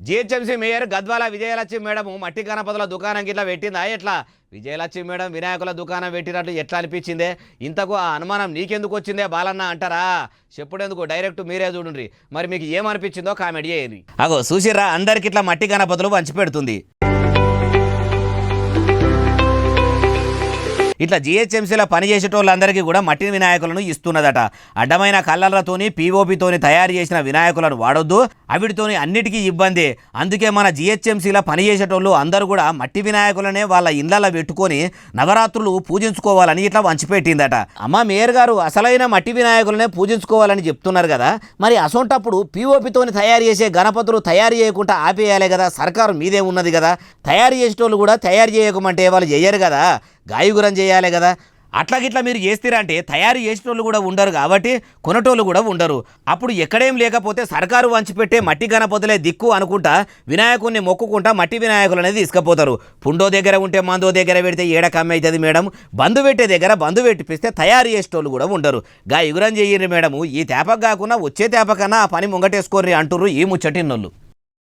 GHMC mayor Gadwal Vijayalakshmi madam మట్టి గణపతుల దుకాణం గిట్లా పెట్టిందా ఎట్లా? విజయలక్ష్మి మేడం వినాయకుల దుకాణం పెట్టినట్లు ఎట్లా అనిపించిందే? ఇంతకు ఆ అనుమానం నీకెందుకు వచ్చిందే బాలన్న అంటారా? చెప్పుడెందుకు, డైరెక్ట్ మీరే చూడండి. మరి మీకు ఏమనిపించిందో కామెంట్ చేయండి. అగో చూసిర్రా, అందరికి ఇట్లా మట్టి గణపతులు పంచి పెడుతుంది. ఇట్లా జిహెచ్ఎంసీలో పనిచేసేటోళ్ళందరికీ కూడా మట్టి వినాయకులను ఇస్తున్నదట. అడ్డమైన కళ్ళలతోని పీఓపీతోని తయారు చేసిన వినాయకులను వాడొద్దు, అవిటితోని అన్నిటికీ ఇబ్బంది. అందుకే మన జిహెచ్ఎంసీలో పనిచేసేటోళ్ళు అందరూ కూడా మట్టి వినాయకులనే వాళ్ళ ఇళ్లలో పెట్టుకొని నవరాత్రులు పూజించుకోవాలని ఇట్లా వంచిపెట్టిందట. అమ్మ మేయర్ గారు అసలైన మట్టి వినాయకులనే పూజించుకోవాలని చెప్తున్నారు కదా, మరి అసొంటప్పుడు పీఓపీతోని తయారు చేసే గణపతులు తయారు చేయకుండా ఆపేయాలి కదా, సర్కారు మీదే ఉన్నది కదా. తయారు చేసేటోళ్ళు కూడా తయారు చేయకమంటే వాళ్ళు చేయరు కదా, గాయగురం చేయాలి కదా. అట్లాగిట్లా మీరు చేస్తారంటే తయారు చేసేటోళ్ళు కూడా ఉండరు కాబట్టి కొనటోళ్ళు కూడా ఉండరు. అప్పుడు ఎక్కడేం లేకపోతే సర్కారు వంచిపెట్టే మట్టి గణపతులే దిక్కు అనుకుంటా వినాయకుడిని మొక్కుకుంటా మట్టి వినాయకులు అనేది తీసుకుపోతారు. పుండో దగ్గర ఉంటే మందో దగ్గర పెడితే ఏడ కమ్మి అవుతుంది మేడం, బంధు పెట్టే దగ్గర బంధు పెట్టిపిస్తే తయారు చేసేటోళ్ళు కూడా ఉండరు. గాయగురం చెయ్యండి మేడము, ఈ తేపకు కాకుండా వచ్చే తేపకన్నా ఆ పని ముంగటేసుకోర్రి అంటుర్రు ఈ ముచ్చటిన్నోళ్ళు.